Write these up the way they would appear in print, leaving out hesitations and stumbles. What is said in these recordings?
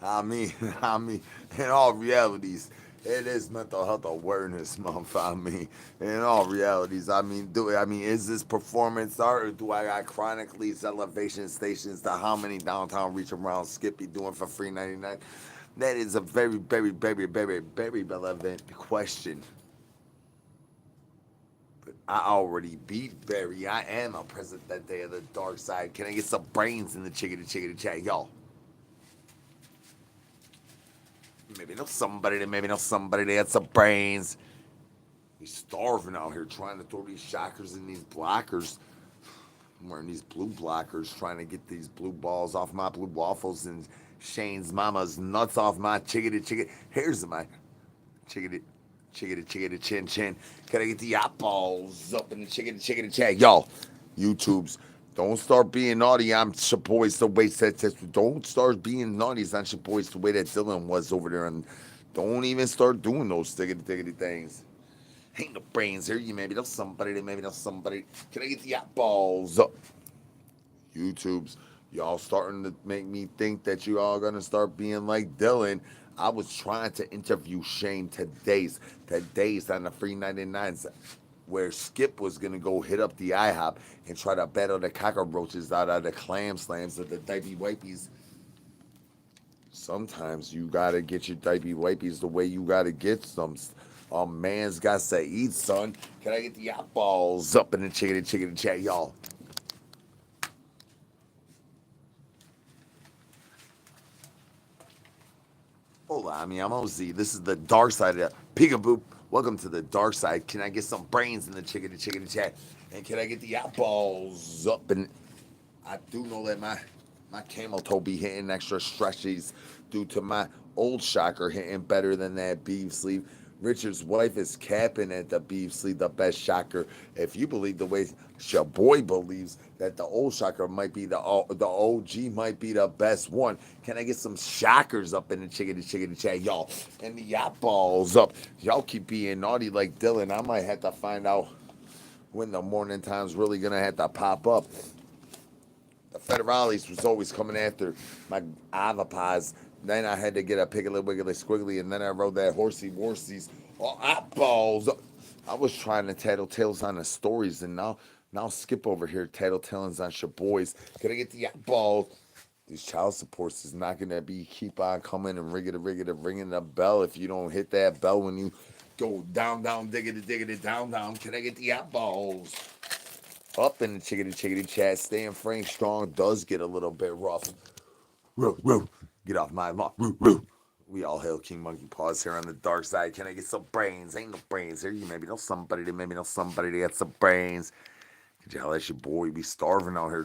I mean, I mean, in all realities, it is mental health awareness month. I mean, in all realities, is this performance art, or do I got chronic lease elevation stations to how many downtown reach around Skippy doing for free 99? That is a very, very, very, very, very relevant question. But I already beat Barry. I am a presidente of the dark side. Can I get some brains in the chickadee chickadee chat, y'all? Maybe know somebody that had some brains. He's starving out here trying to throw these shockers and these blockers. I'm wearing these blue blockers, trying to get these blue balls off my blue waffles and Shane's mama's nuts off my chickadee chickadee. Here's my chickadee chickadee chickadee chin chin. Can I get the eyeballs up in the chickadee chickadee chat? Y'all, YouTubes, don't start being naughty. I'm your boys the way that don't start being naughty. It's not your boys the way that Dylan was over there. And don't even start doing those stickety tickety things. Ain't no brains here. You maybe know somebody. They maybe know somebody. Can I get the eyeballs up? YouTubes, y'all starting to make me think that you all gonna start being like Dylan. I was trying to interview Shane today's on the free 99s where Skip was gonna go hit up the IHOP and try to battle the cockroaches out of the clam slams of the diaper wipies. Sometimes you gotta get your diaper wipies the way you gotta get some. A man's got to eat, son. Can I get the eyeballs up in the chicken chat, y'all? Hola, I'm OZ. This is the dark side of the peekaboo. Welcome to the dark side. Can I get some brains in the chicken chat? And can I get the eyeballs up? And I do know that my camel toe be hitting extra stretchies due to my old shocker hitting better than that beef sleeve. Richard's wife is capping at the beef sleeve, the best shocker. If you believe the way your boy believes that the old shocker might be the OG might be the best one. Can I get some shockers up in the chicken chat, y'all? And the eyeballs up. Y'all keep being naughty like Dylan. I might have to find out when the morning time's really gonna have to pop up. The federales was always coming after my avopads. Then I had to get a piggly wiggly squiggly, and then I rode that horsey worsies. Oh, eyeballs! I was trying to tattletales on the stories, and now skip over here tattletales on your boys. Can I get the eyeballs? These child supports is not gonna be keep on coming and ringing the bell if you don't hit that bell when you go down diggity down. Can I get the eyeballs? Up in the chickadee chat, staying Frank strong does get a little bit rough. Woo, woo. Get off my lawn. Woo, woo. We all hail King Monkey Paws here on the dark side. Can I get some brains? Ain't no brains here. You maybe know somebody that maybe know somebody that got some brains. Could you holler at your boy? We starving out here.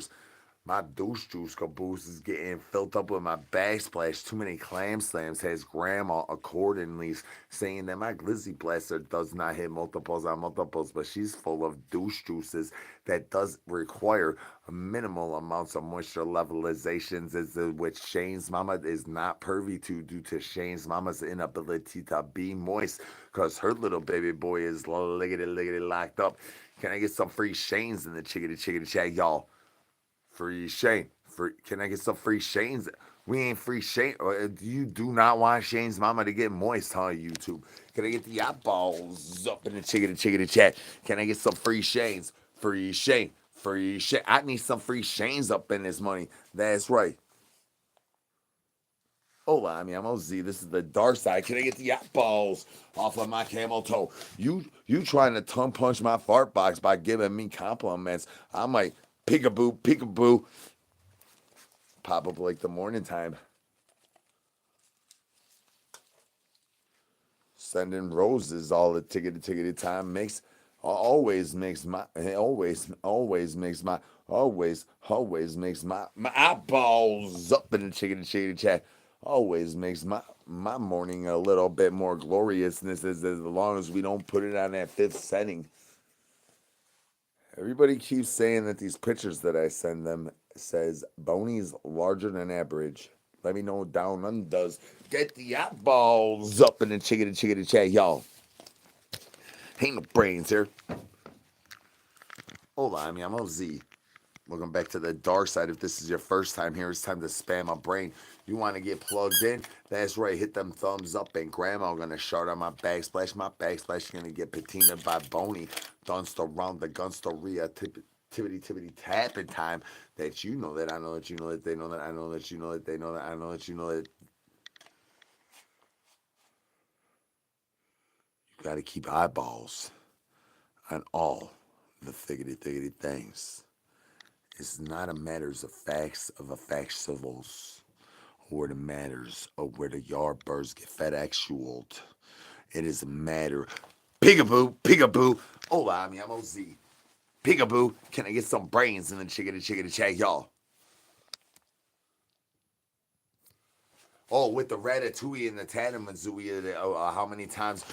My douche juice caboose is getting filled up with my backsplash. Too many clam slams has grandma accordingly saying that my glizzy blaster does not hit multiples on multiples, but she's full of douche juices that does require minimal amounts of moisture levelizations, is which Shane's mama is not privy to due to Shane's mama's inability to be moist because her little baby boy is liggity locked up. Can I get some free Shane's in the chickadee chat, y'all? Free Shane. Can I get some free Shane's? We ain't free Shane. You do not want Shane's mama to get moist, huh, YouTube? Can I get the eyeballs up in the chickadee chat? Can I get some free Shane's? Free Shane. Free Shane. I need some free Shane's up in this money. That's right. Hola, I'm OZ. This is the dark side. Can I get the eyeballs off of my camel toe? You trying to tongue punch my fart box by giving me compliments. I might peekaboo, pop up like the morning time. Sending roses all the tickety time makes always makes my always makes my always makes my eyeballs up in the chickety chat. Always makes my morning a little bit more gloriousness as long as we don't put it on that fifth setting. Everybody keeps saying that these pictures that I send them says Boney's larger than average. Let me know down under does. Get the eyeballs up in the chickadee chat, y'all. Ain't no brains here. Hold on, I'm OZ. Welcome back to the dark side. If this is your first time here, it's time to spam my brain. You want to get plugged in? That's right. Hit them thumbs up. And grandma gonna shout on my backsplash. My backsplash gonna get patinaed by Boney. Dunster round the gunsteria. Tippity tapping time. That you know that I know that you know that they know that I know that you know that they know that I know that you know that you gotta keep eyeballs on all the thiggity things. It's not a matters of facts of a factuals or the matters of where the yard birds get fed actual. It is a matter. Peekaboo. Hola, mi amo Z. Peekaboo. Can I get some brains in the chickadee chat, y'all? Oh, with the ratatouille and the tatamazooey, how many times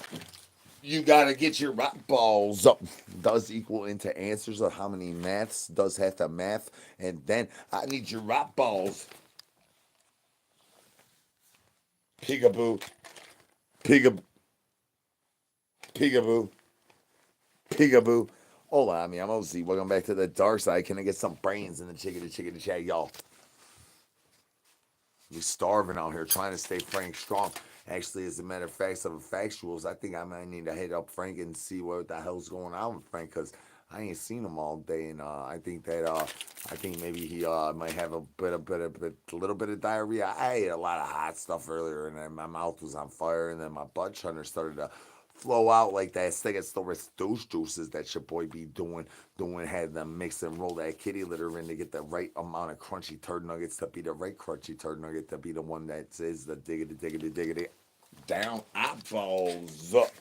you gotta get your rock balls up does equal into answers of how many maths does have to math, and then I need your rock balls. Peekaboo, peekaboo, peekaboo, peekaboo. Hola, mi amo Z. Welcome back to the dark side. Can I get some brains in the chickadee chat, y'all? We're starving out here trying to stay Frank strong. Actually, as a matter of fact, some factuals, I think I might need to hit up Frank and see what the hell's going on with Frank, because I ain't seen him all day, and I think that I think maybe he might have a little bit of diarrhea. I ate a lot of hot stuff earlier, and then my mouth was on fire, and then my butt chunder started to flow out like that stick of storage douche juices that your boy be doing had them mix and roll that kitty litter in to get the right amount of crunchy turd nuggets to be the right crunchy turd nugget to be the one that says the diggity down eyeballs up.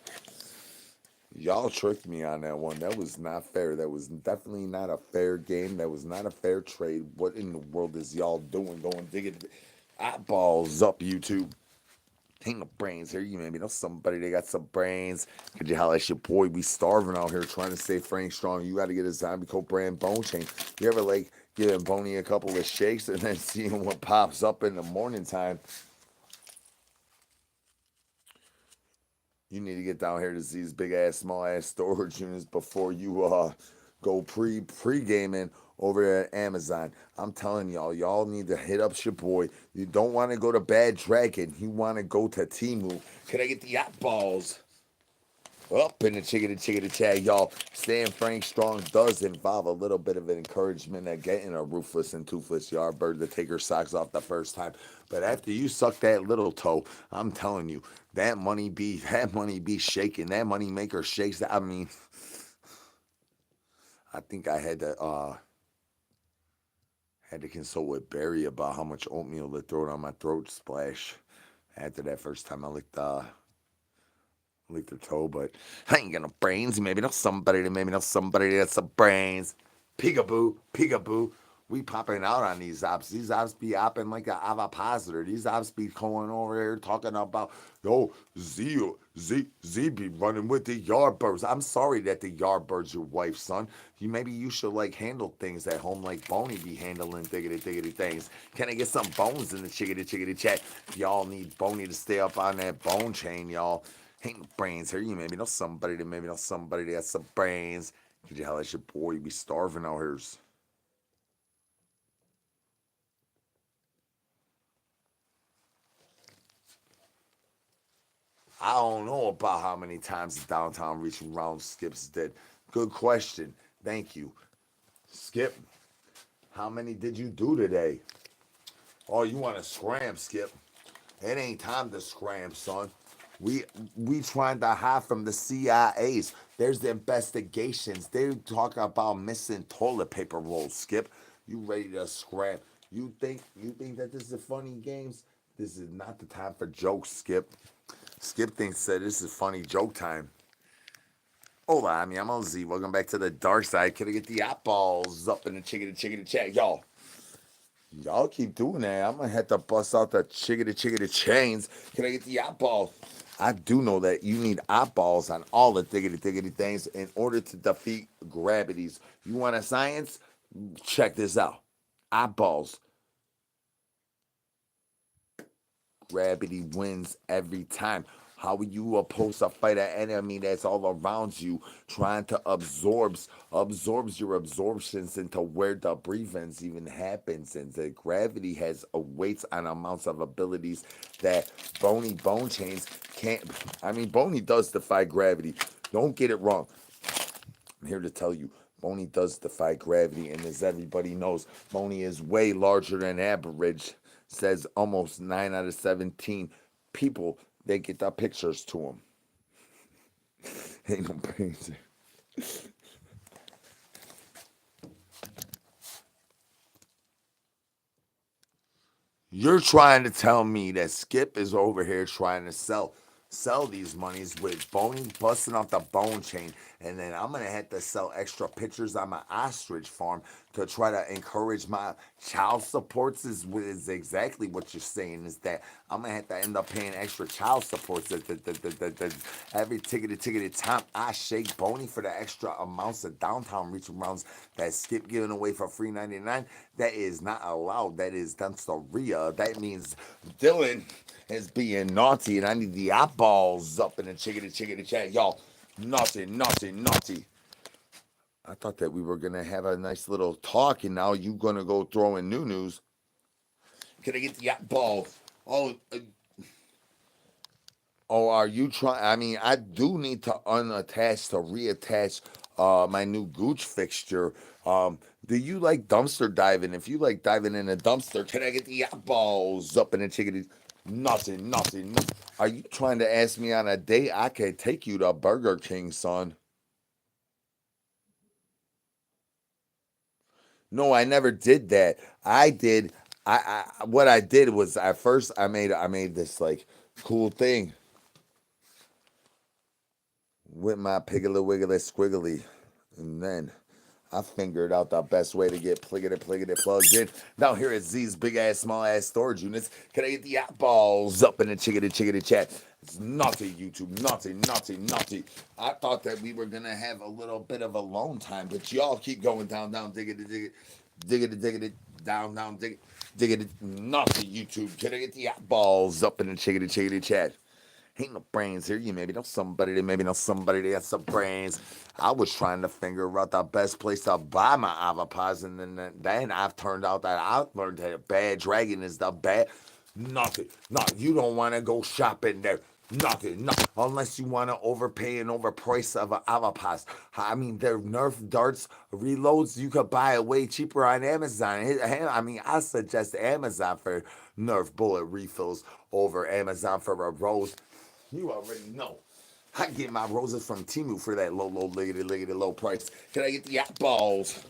Y'all tricked me on that one. That was not fair. That was definitely not a fair game. That was not a fair trade. What in the world is y'all doing? Going diggity eyeballs up, YouTube. Ain't no brains here. You maybe know somebody that got some brains. Could you holler at your boy? We starving out here trying to stay Frank strong. You got to get a Zombie Coat brand bone chain. You ever like giving Boney a couple of shakes and then seeing what pops up in the morning time? You need to get down here to see these big ass, small ass storage units before you go pre gaming over at Amazon. I'm telling y'all need to hit up your boy. You don't want to go to Bad Dragon. You want to go to Timu. Can I get the yacht balls? Up in the chickadee chat, y'all. Staying Frank strong does involve a little bit of an encouragement at getting a roofless and toothless yard bird to take her socks off the first time. But after you suck that little toe, I'm telling you, that money be shaking. That money maker shakes. I mean, I think I had to consult with Barry about how much oatmeal to throw down my throat splash after that first time I licked her toe, but I ain't got no brains. Maybe know somebody that's some brains. Peekaboo. We popping out on these ops. These ops be opping like an ovipositor. These ops be going over here talking about, yo, Z be running with the yardbirds. I'm sorry that the yardbirds your wife, son. Maybe you should like handle things at home like Boney be handling diggity things. Can I get some bones in the chickadee chat? Y'all need Boney to stay up on that bone chain, y'all. Ain't no brains here. You maybe know somebody that has some brains. Could you holler at your boy? You be starving out here. I don't know about how many times the downtown reaching round Skip's dead. Good question. Thank you. Skip, how many did you do today? Oh, you want to scram, Skip? It ain't time to scram, son. We we trying to hide from the CIAs. There's the investigations. They talk about missing toilet paper rolls. Skip, you ready to scram? You think that this is funny games? This is not the time for jokes, Skip. Skip thinks that this is funny joke time. Hola, I'm OZ. Welcome back to the dark side. Can I get the eyeballs up in the chicken chat, y'all? Y'all keep doing that. I'm gonna have to bust out the chickadee chains. Can I get the eyeball? I do know that you need eyeballs on all the diggity things in order to defeat gravities. You want a science? Check this out. Eyeballs. Gravity wins every time. How are you opposed to fight an enemy that's all around you, trying to absorbs your absorptions into where the breathings even happens, and the gravity has a weights on amounts of abilities that bony bone chains can't. I mean, bony does defy gravity. Don't get it wrong. I'm here to tell you, Boney does defy gravity, and as everybody knows, Boney is way larger than average. Says almost 9 out of 17 people, they get the pictures to him. Ain't no brains. You're trying to tell me that Skip is over here trying to sell these monies with Boney busting off the bone chain, and then I'm gonna have to sell extra pictures on my ostrich farm to try to encourage my child supports. Is exactly what you're saying. Is that I'm gonna have to end up paying extra child supports every ticketed time I shake Boney for the extra amounts of downtown reach rounds that Skip giving away for free 99. That is not allowed. That is danceria. That means Dylan is being naughty, and I need the eyeballs up in the chickadee chat. Y'all, naughty, naughty, naughty. I thought that we were going to have a nice little talk, and now you going to go throw in new news. Can I get the eyeballs? Oh, are you trying? I mean, I do need to unattach to reattach my new gooch fixture. Do you like dumpster diving? If you like diving in a dumpster, can I get the eyeballs up in the chickadee? Nothing, nothing, nothing. Are you trying to ask me on a date? I could take you to Burger King, son. No, I never did that. I did. What I did was at first I made this like cool thing with my piggly wiggly squiggly, and then I figured out the best way to get pliggity plugged in. Now here is these big ass, small ass storage units. Can I get the eyeballs up in the chickadee chat? It's naughty, YouTube. Naughty, naughty, naughty. I thought that we were gonna have a little bit of alone time, but y'all keep going down, diggity, down, diggity, naughty, YouTube. Can I get the eyeballs up in the chickadee chat? Ain't no brains here. You maybe know somebody that maybe know somebody that has some brains. I was trying to figure out the best place to buy my avocados, and then I've turned out that I learned that a bad dragon is the bad. Nothing. No, you don't want to go shopping there. Nothing. No, unless you want to overpay and overprice of an avocados. I mean, they're Nerf darts reloads. You could buy it way cheaper on Amazon. I mean, I suggest Amazon for Nerf bullet refills over Amazon for a rose. You already know. I get my roses from Timu for that low, liggity, low price. Can I get the eyeballs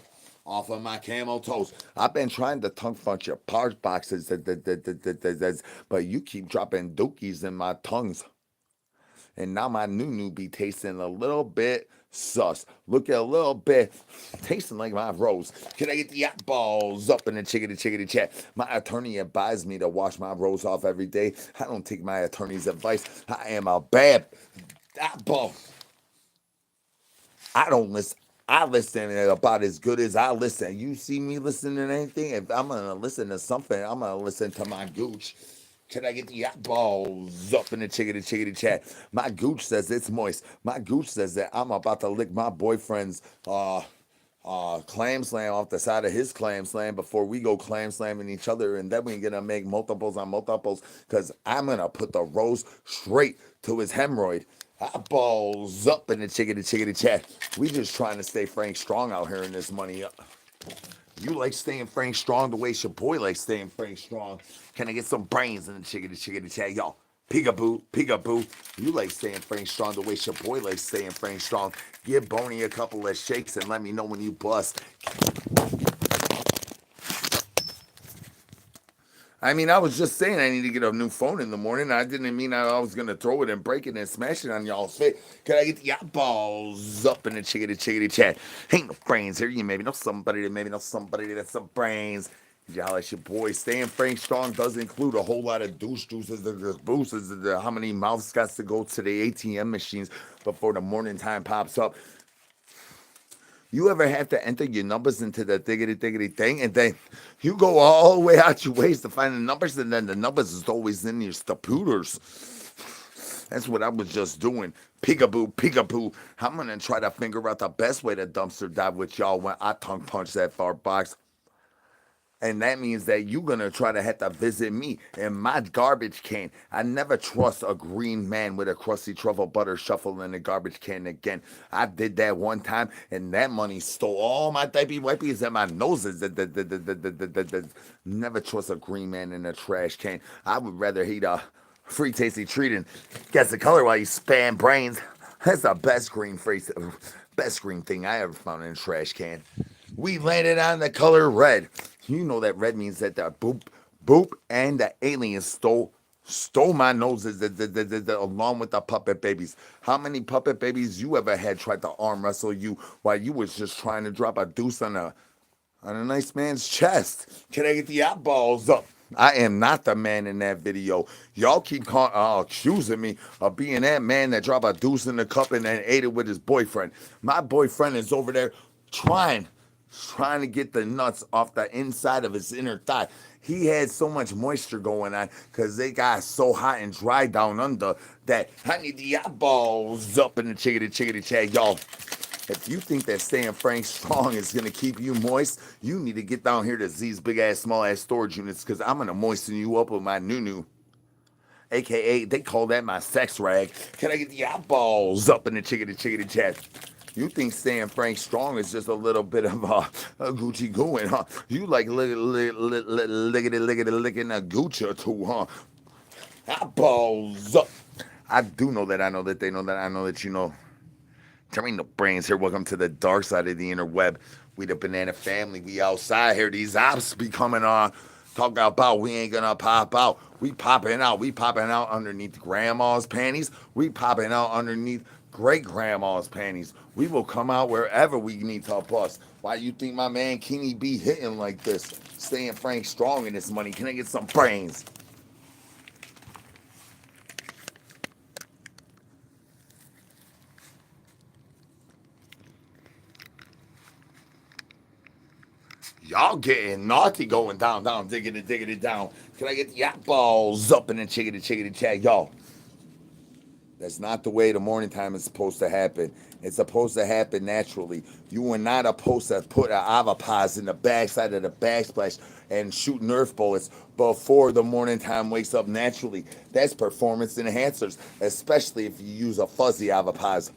off of my camel toes? I've been trying to tongue punch your parts boxes, but you keep dropping dookies in my tongues. And now my new be tasting a little bit sus. Looking a little bit, tasting like my rose. Can I get the eyeballs up in the chickadee chat? My attorney advised me to wash my rose off every day. I don't take my attorney's advice. I am a bad eyeball. I don't listen. I listen about as good as I listen. You see me listening to anything? If I'm gonna listen to something, I'm gonna listen to my gooch. Can I get the eyeballs up in the chickadee chat? My gooch says it's moist. My gooch says that I'm about to lick my boyfriend's clam slam off the side of his clam slam before we go clam slamming each other, and then we're gonna make multiples on multiples because I'm gonna put the rose straight to his hemorrhoid. Eyeballs up in the chickadee chat. We just trying to stay Frank Strong out here in this money. You like staying Frank Strong the way your boy likes staying Frank Strong. Can I get some brains in the chickadee chat, y'all? Peekaboo, peekaboo. You like staying Frank Strong the way your boy likes staying Frank Strong. Give Boney a couple of shakes and let me know when you bust. I mean, I was just saying I need to get a new phone in the morning. I didn't mean I was going to throw it and break it and smash it on y'all's face. Can I get the eyeballs up in the chickadee chat? Ain't no brains here. You maybe know somebody that's some brains. Y'all, it's your boy. Staying Frank Strong does include a whole lot of douche juices. There's boosters. How many mouths got to go to the ATM machines before the morning time pops up? You ever have to enter your numbers into the diggity thing, and then you go all the way out your ways to find the numbers, and then the numbers is always in your computers. That's what I was just doing. Peekaboo, peekaboo. I'm gonna try to figure out the best way to dumpster dive with y'all when I tongue punch that far box. And that means that you're gonna try to have to visit me in my garbage can. I never trust a green man with a crusty truffle butter shuffle in the garbage can again. I did that one time, and that money stole all my diaper wipies and my noses. Never trust a green man in a trash can. I would rather eat a free tasty treat and guess the color while you spam brains. That's the best green thing I ever found in a trash can. We landed on the color red. You know that red means that the boop, boop, and the aliens stole my noses along with the puppet babies. How many puppet babies you ever had tried to arm wrestle you while you was just trying to drop a deuce on a nice man's chest? Can I get the eyeballs up? I am not the man in that video. Y'all keep accusing me of being that man that dropped a deuce in the cup and then ate it with his boyfriend. My boyfriend is over there trying to get the nuts off the inside of his inner thigh. He had so much moisture going on because they got so hot and dry down under that I need the eyeballs up in the chickadee chat, y'all. If you think that staying Frank strong is gonna keep you moist, you need to get down here to Z's big ass, small ass storage units because I'm gonna moisten you up with my new. AKA, they call that my sex rag. Can I get the eyeballs up in the chickadee chat? You think staying Frank strong is just a little bit of a Gucci gooing, huh? You like lickety licking a Gucci or two, huh? Eyeballs up. I do know that. I know that they know that. I know that you know. Terminating the brains here. Welcome to the dark side of the interweb. We the banana family. We outside here. These ops be coming on. Talk about we ain't gonna pop out. We popping out. We popping out underneath grandma's panties. We popping out underneath great grandma's panties. We will come out wherever we need to bust. Why you think my man Kenny be hitting like this? Staying Frank strong in this money. Can I get some brains? Y'all getting naughty going down, digging it down. Can I get the eyeballs up in the chickadee chat, y'all? That's not the way the morning time is supposed to happen. It's supposed to happen naturally. You are not supposed to put an avapaz in the backside of the backsplash and shoot Nerf bullets before the morning time wakes up naturally. That's performance enhancers, especially if you use a fuzzy avapaz.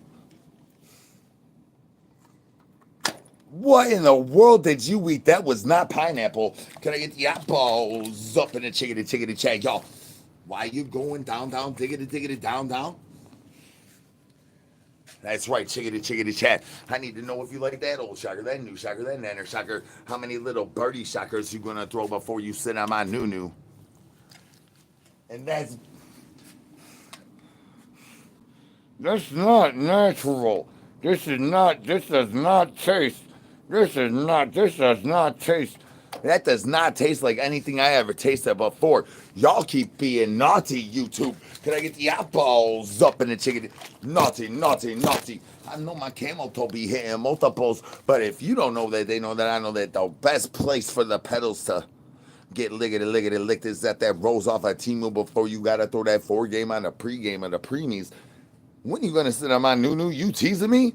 What in the world did you eat? That was not pineapple. Can I get the eyeballs up in the chickadee chat, y'all? Why you going down, diggity, down? That's right, chickadee chat. I need to know if you like that old shocker, that new shocker, that nanner shocker. How many little birdie shockers you gonna throw before you sit on my new? And that's not natural. This does not taste. This does not taste. That does not taste like anything I ever tasted before. Y'all keep being naughty, YouTube. Can I get the eyeballs up in the chicken? Naughty. I know my camel toe be hitting multiples, but if you don't know that, they know that I know that the best place for the pedals to get lickety licked is that rolls off a Timu before you gotta throw that 4 game on the pregame of the preemies. When you gonna sit on my new? You teasing me?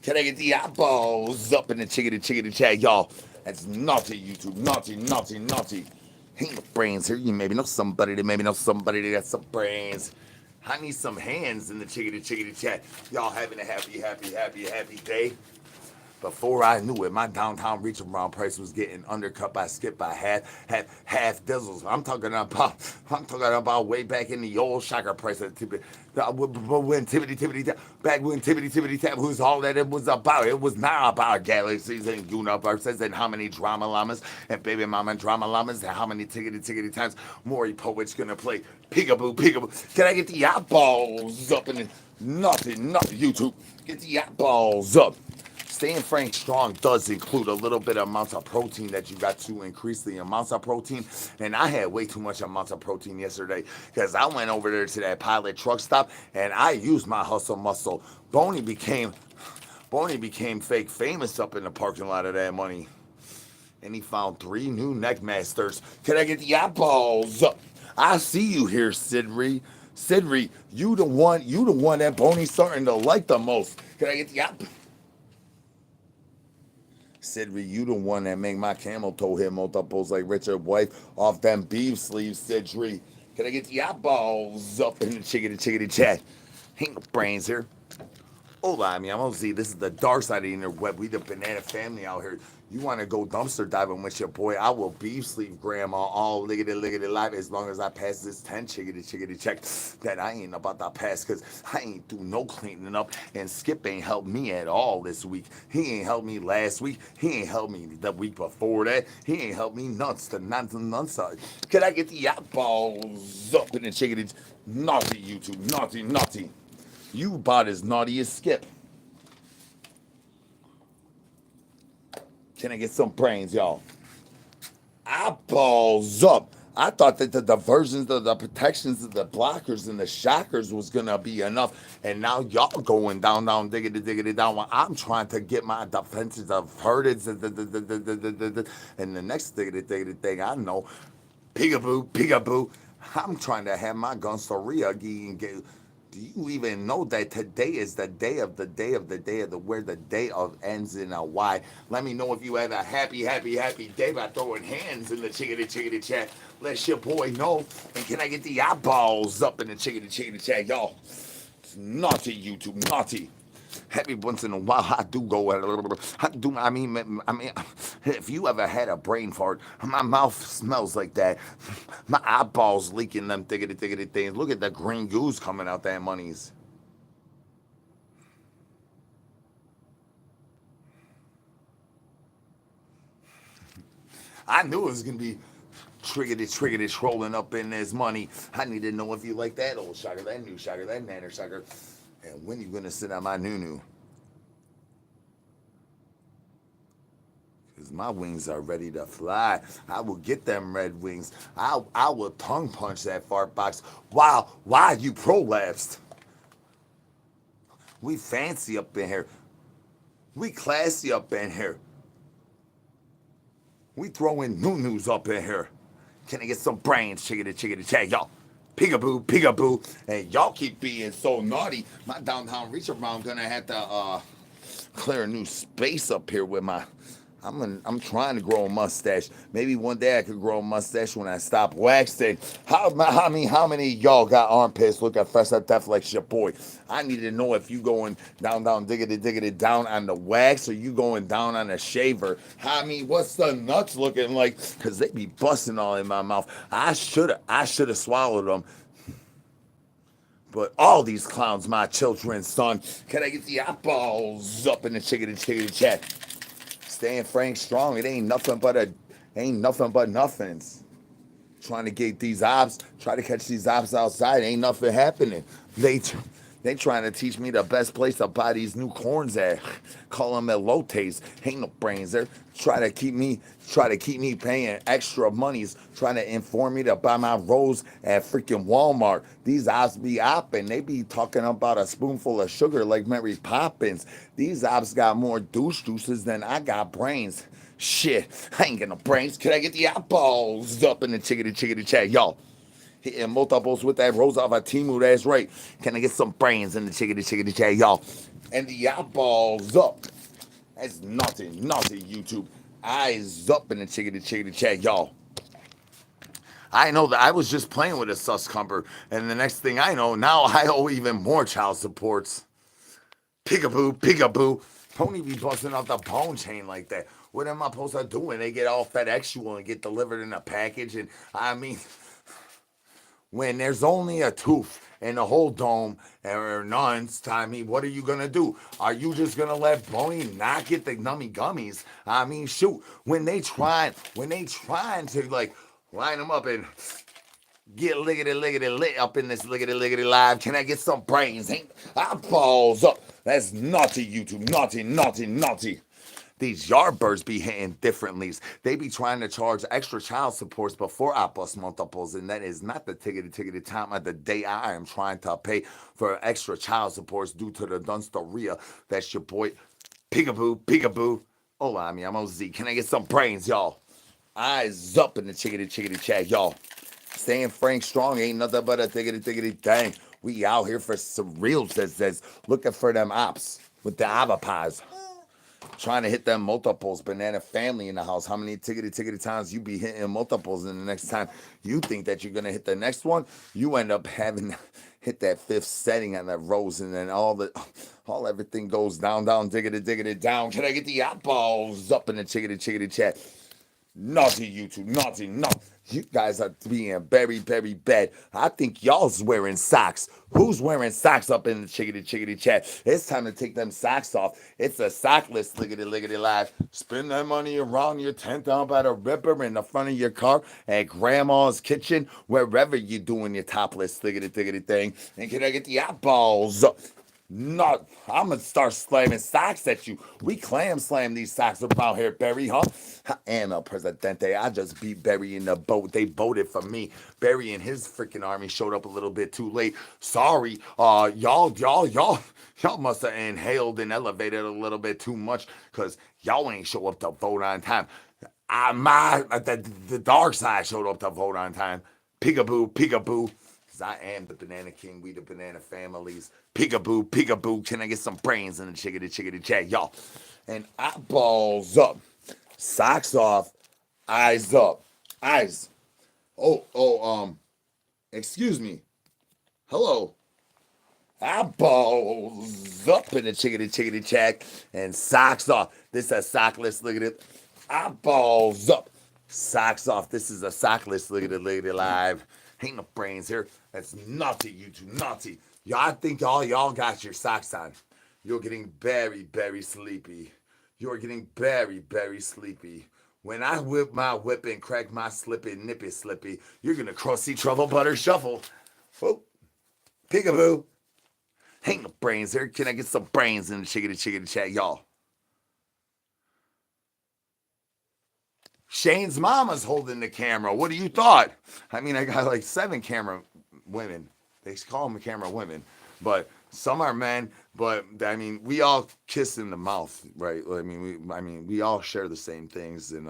Can I get the eyeballs up in the chickadee chat, y'all? That's naughty, YouTube. Naughty. Ain't no brains here. You maybe know somebody that got some brains. I need some hands in the chickadee chat. Y'all having a happy day. Before I knew it, my downtown reach around price was getting undercut by Skip by half dizzles. I'm talking about way back in the old shocker price of when Tibbity Tap who's all that it was about. It was not about galaxies and universes and how many drama llamas and baby mama and drama llamas and how many tickety times Maury Poet's gonna play peekaboo. Can I get the eyeballs up in the nothing YouTube? Get the eyeballs up. Staying Frank strong does include a little bit of amounts of protein that you got to increase the amounts of protein. And I had way too much amounts of protein yesterday because I went over there to that pilot truck stop and I used my hustle muscle. Boney became fake famous up in the parking lot of that money. And he found 3 new neck masters. Can I get the eyeballs up? I see you here, Sidri. Sidri, you the one that Boney's starting to like the most. Can I get the app? Sidri, you the one that make my camel toe hit multiples like Richard Wife off them beef sleeves, Sidri. Can I get the eyeballs up in the chickadee chat? Ain't no brains here. Hola, mi amo Z. This is the dark side of the interweb. We the banana family out here. You want to go dumpster diving with your boy? I will beef sleeve grandma all lickety live as long as I pass this 10 chickadee check that I ain't about to pass because I ain't do no cleaning up and Skip ain't helped me at all this week. He ain't helped me last week. He ain't helped me the week before that. He ain't helped me nuts to nuts side. Can I get the eyeballs up in the chickadee? Naughty YouTube, naughty. You about as naughty as Skip. Can I get some brains, y'all? Eyeballs up. I thought that the diversions, the protections, the blockers, and the shockers was gonna be enough, and now y'all going down, diggity down. While I'm trying to get my defenses averted, and the next diggity thing I know, peekaboo. I'm trying to have my gunsteria again. Do you even know that today is the day of the where the day of ends in a Y? Let me know if you had a happy day by throwing hands in the chickadee chat. Let your boy know. And can I get the eyeballs up in the chickadee chat, y'all? It's naughty, YouTube, naughty. Every once in a while, I do go at a little bit. I mean, if you ever had a brain fart, my mouth smells like that. My eyeballs leaking them thickety things. Look at the green goose coming out that monies. I knew it was gonna be triggity trolling up in this money. I need to know if you like that old shocker, that new shocker, that nanner shocker, and when you gonna sit on my nunu. Cause my wings are ready to fly. I will get them red wings. I will tongue punch that fart box. Wow, why you prolapsed? We fancy up in here. We classy up in here. We throwing new up in here. Can I get some brains? Chickadee, chat, y'all. Peekaboo. And y'all keep being so naughty. My downtown reach around gonna have to clear a new space up here with my. I'm trying to grow a mustache. Maybe one day I could grow a mustache when I stop waxing. How many of y'all got armpits looking fresh at death like your boy? I need to know if you going down, diggity down on the wax or you going down on the shaver. What's the nuts looking like? Cause they be busting all in my mouth. I shoulda swallowed them. But all these clowns, my children, son. Can I get the eyeballs up in the chickadee chat? Staying Frank strong. It ain't nothing but nothings. Trying to get these ops, try to catch these ops outside. Ain't nothing happening. They trying to teach me the best place to buy these new corns at. Call them elotes. Ain't no brains there. Try to keep me paying extra monies. Trying to inform me to buy my rolls at freaking Walmart. These ops be opping. They be talking about a spoonful of sugar like Mary Poppins. These ops got more douche juices than I got brains. Shit, I ain't got no brains. Can I get the eyeballs up in the chickadee chat, y'all? Hitting multiples with that Rosa of a Timu, that's right. Can I get some brains in the chickadee chat, y'all? And the eyeballs up. That's naughty, YouTube. Eyes up in the chickadee chat, y'all. I know that I was just playing with a suscumber, and the next thing I know, now I owe even more child supports. Peekaboo. Don't be busting off the bone chain like that. What am I supposed to do when they get all FedExual and get delivered in a package? And when there's only a tooth in the whole dome or none, what are you gonna do? Are you just gonna let Boney not get the nummy gummies? Shoot, when they trying to like line them up and get lickety lit up in this lickety live. Can I get some brains? Eyeballs up. That's naughty, YouTube. Naughty. These yardbirds be hitting differently. They be trying to charge extra child supports before I bust multiples, and that is not the tickety time of the day I am trying to pay for extra child supports due to the dunsteria. That's your boy, Peekaboo. Hola, mi amo Z. Can I get some brains, y'all? Eyes up in the chickadee chat, y'all. Staying Frank strong ain't nothing but a tickety thing. We out here for some real says looking for them ops with the avatars. Trying to hit them multiples, banana family in the house. How many tickety times you be hitting multiples, and the next time you think that you're gonna hit the next one, you end up having hit that fifth setting on that rose, and then all everything goes down, diggity down. Can I get the eyeballs up in the chickity chat? Naughty YouTube, naughty. You guys are being very bad. I think y'all's wearing socks. Who's wearing socks up in the chickity chat? It's time to take them socks off. It's a sockless liggity live. Spend that money around your tent down by the river in the front of your car at grandma's kitchen, wherever you're doing your topless liggity thing. And can I get the eyeballs up? No, I'm gonna start slamming socks at you. We clam slam these socks around here, Barry, huh? I am El Presidente. I just beat Barry in the boat. They voted for me. Barry and his freaking army showed up a little bit too late. Sorry, y'all must have inhaled and elevated a little bit too much, cause y'all ain't show up to vote on time. The dark side showed up to vote on time. Peekaboo. I am the Banana King. We the Banana Families. Peekaboo. Can I get some brains in the chickity chat, y'all? And eyeballs up, socks off, eyes up, eyes. Excuse me. Hello. Eyeballs up in the chickity chat and socks off. This is a sockless. Look at it. Eyeballs up, socks off. This is a sockless. Look at it live. Ain't no brains here. That's naughty, YouTube, naughty. I think all y'all got your socks on. You're getting very sleepy. You're getting very sleepy. When I whip my whip and crack my nippy slippy, you're gonna crossy trouble butter shuffle. Oh, peekaboo. Ain't no brains here. Can I get some brains in the chickity chat, y'all? Shane's mama's holding the camera. What do you thought? I mean, I got like 7 camera women. They call them camera women, but some are men. But I mean, we all kiss in the mouth, right? I mean, we all share the same things in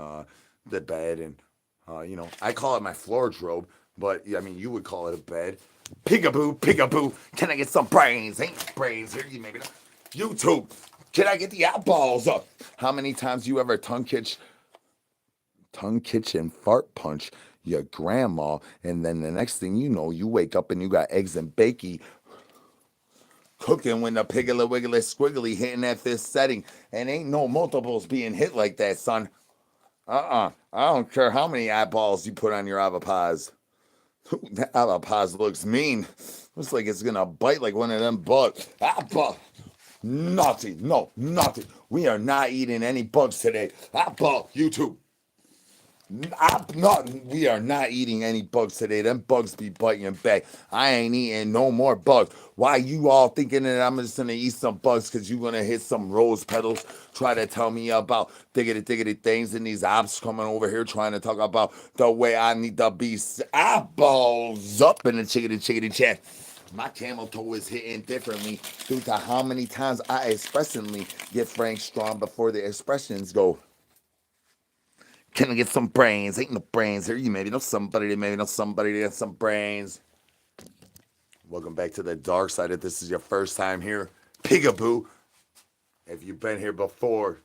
the bed, and I call it my floor robe, but I mean, you would call it a bed. Peekaboo. Can I get some brains? Ain't brains here? You maybe not. YouTube. Can I get the eyeballs up? How many times you ever tongue kitchen fart punch your grandma, and then the next thing you know, you wake up and you got eggs and bacon cooking when the piggly wiggly squiggly hitting that fifth setting, and ain't no multiples being hit like that, son. I don't care how many eyeballs you put on your avapaz. That avapaz looks mean. Looks like it's gonna bite like one of them bugs. Naughty. We are not eating any bugs today. YouTube. We are not eating any bugs today. Them bugs be biting back. I ain't eating no more bugs. Why you all thinking that I'm just gonna eat some bugs because you gonna hit some rose petals, try to tell me about diggity things, and these ops coming over here trying to talk about the way I need to be eyeballs up in the chickity chat. My camel toe is hitting differently due to how many times I expressively get Frank Strong before the expressions go. Can I get some brains? Ain't no brains here. You maybe know somebody that has some brains. Welcome back to the dark side. If this is your first time here, peekaboo. If you've been here before,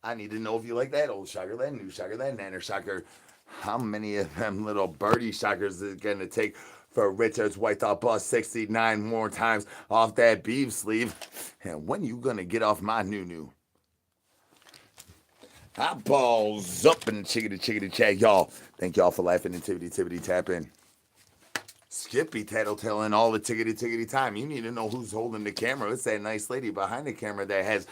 I need to know if you like that old shocker, that new shocker, that nanner shocker. How many of them little birdie shockers is it going to take for Richard's White Top Bus 69 more times off that beef sleeve? And when you going to get off my new? Eyeballs up in the chickity chat, y'all. Thank y'all for laughing and tippity tapping. Skippy tattletelling all the tickety time. You need to know who's holding the camera. It's that nice lady behind the camera that has,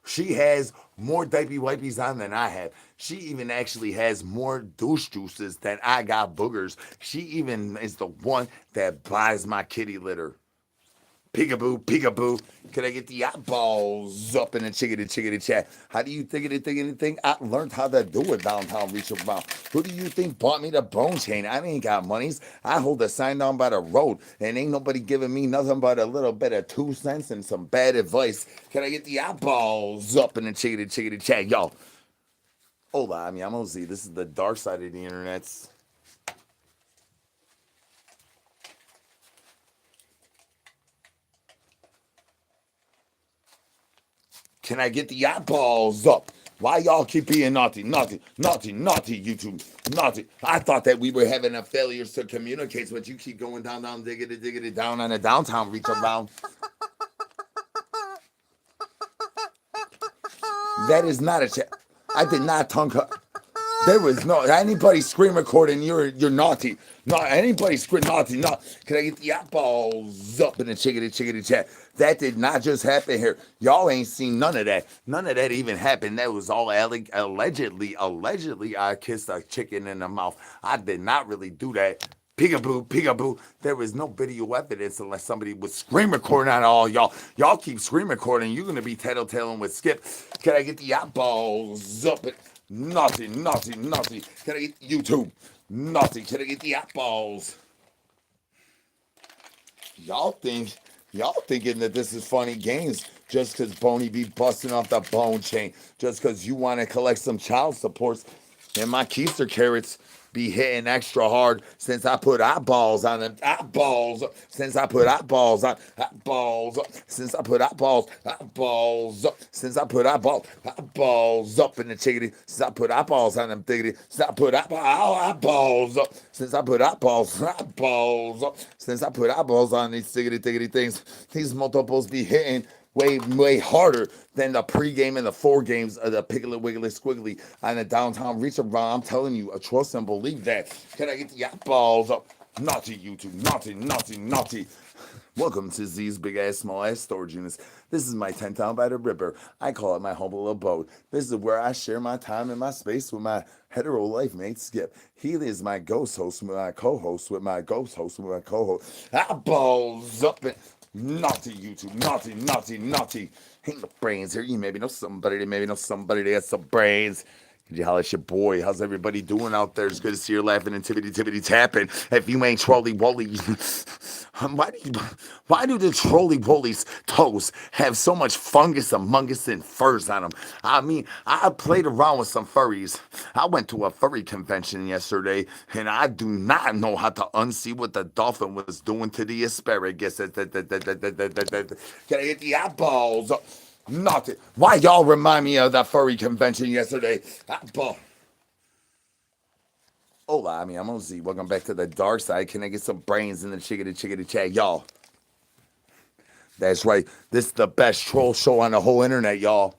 she has more diaper wipies on than I have. She even actually has more douche juices than I got boogers. She even is the one that buys my kitty litter. Peekaboo. Can I get the eyeballs up in the chickity chat? How do you think anything? I learned how to do it downtown Reach Around. Who do you think bought me the bone chain? I ain't got monies. I hold a sign down by the road, and ain't nobody giving me nothing but a little bit of 2 cents and some bad advice. Can I get the eyeballs up in the chickity chat, y'all? Hola, I'm OZ. This is the dark side of the internet. Can I get the eyeballs up? Why y'all keep being naughty, naughty, naughty, naughty, YouTube, naughty? I thought that we were having a failures to communicate, but you keep going down, down, diggity, diggity, down on the downtown, reach around. That is not a chat. I did not tongue cut. There was no anybody screen recording. You're naughty. Not anybody screen naughty. Not. Can I get the eyeballs up in the chickadee chat? That did not just happen here. Y'all ain't seen none of that. None of that even happened. That was all allegedly. Allegedly, I kissed a chicken in the mouth. I did not really do that. Peekaboo, peekaboo. There was no video evidence unless somebody was screen recording on all y'all. Y'all keep screen recording. You're gonna be tattletaling with Skip. Can I get the eyeballs up? Naughty, naughty, naughty. Can I get YouTube? Naughty. Can I get the eyeballs? Y'all thinking that this is funny games just because Boney be busting off the bone chain, just because you want to collect some child supports, and my keister carrots be hitting extra hard since I put eyeballs on them. Eyeballs. Since I put eyeballs on eyeballs. Since I put eyeballs. Eyeballs. Since I put eyeballs up in the chickadee. Since I put eyeballs on them diggity. Since I put eyeballs up. Since I put eyeballs up. Since I put eyeballs on these diggity things. These multiples be hitting way harder than the pregame and the four games of the Piggly Wiggly Squiggly on the downtown reach around. I'm telling you, trust and believe that. Can I get the eyeballs up? Naughty YouTube, naughty, naughty, naughty. Welcome to Z's Big Ass Small Ass Storage Units. This is my 10 town by the Ripper. I call it my humble abode. This is where I share my time and my space with my hetero life mate Skip. He is my ghost host with my co-host with my ghost host with my co-host. Eyeballs up and naughty YouTube, naughty, naughty, naughty. Ain't no brains here. You maybe know somebody that has some brains. Could you holler at your boy? How's everybody doing out there? It's good to see you laughing and tippity tapping. If you ain't trolley woolly, why do the trolley woolly's toes have so much fungus among us and furs on them? I mean, I played around with some furries. I went to a furry convention yesterday, and I do not know how to unsee what the dolphin was doing to the asparagus. Can I get the eyeballs? Nothing. Why y'all remind me of that furry convention yesterday? Hola, I'm OZ. Welcome back to the dark side. Can I get some brains in the chickadee chat, y'all? That's right. This is the best troll show on the whole internet, y'all.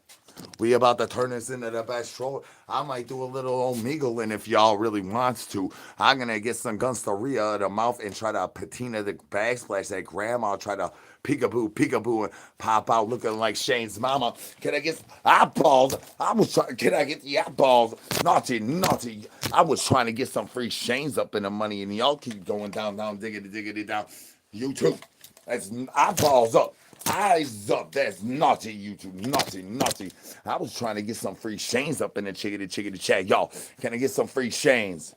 We about to turn this into the best troll. I might do a little omegling if y'all really wants to. I'm gonna get some gunsteria out of the mouth and try to patina the backsplash that grandma try to peekaboo and pop out looking like Shane's mama. Can I get eyeballs? Can I get the eyeballs? Naughty, naughty. I was trying to get some free Shanes up in the money and y'all keep going down, diggity down. YouTube. That's eyeballs up. Eyes up. That's naughty, YouTube. Naughty, naughty. I was trying to get some free Shanes up in the chickadee chat. Y'all, can I get some free Shanes?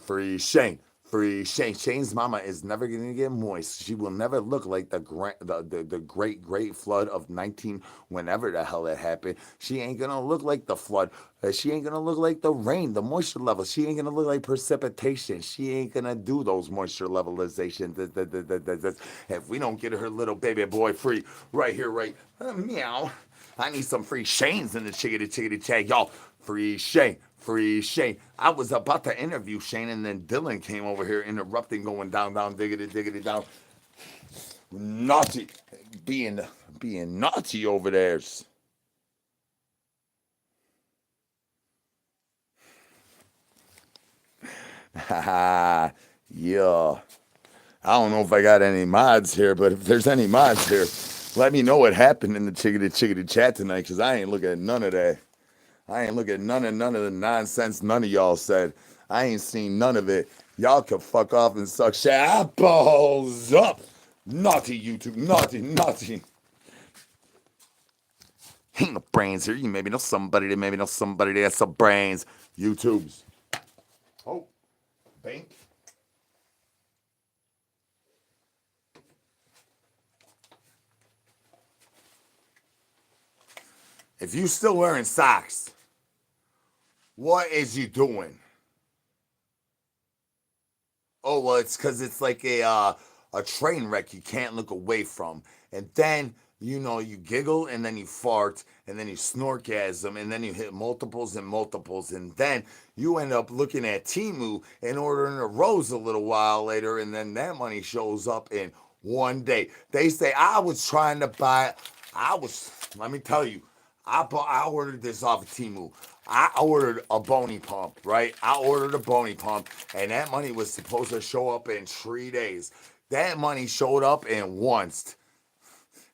Free Shane. Free Shane. Shane's mama is never going to get moist. She will never look like the great flood of 19, whenever the hell that happened. She ain't going to look like the flood. She ain't going to look like the rain, the moisture level. She ain't going to look like precipitation. She ain't going to do those moisture levelizations. If we don't get her little baby boy free right here, right, meow. I need some free Shanes in the chickadee chat. Y'all, free Shane. Free Shane. I was about to interview Shane, and then Dylan came over here interrupting, going down, diggity down. Naughty. Being naughty over there. Haha. Yeah. I don't know if I got any mods here, but if there's any mods here, let me know what happened in the chickadee chat tonight, because I ain't looking at none of that. I ain't look at none of the nonsense none of y'all said. I ain't seen none of it. Y'all can fuck off and suck shit. Apples up. Naughty YouTube. Naughty, naughty. Ain't no brains here. You maybe know somebody that has some brains. YouTubes. Oh. Bank. If you still wearing socks, what is you doing? Oh, well, it's because it's like a train wreck you can't look away from. And then you know, you giggle and then you fart and then you snorkasm and then you hit multiples and multiples and then you end up looking at Timu and ordering a rose a little while later and then that money shows up in one day. They say I was trying to buy, let me tell you, I ordered this off of Timu. I ordered a bony pump, right? I ordered a bony pump, and that money was supposed to show up in 3 days. That money showed up in once,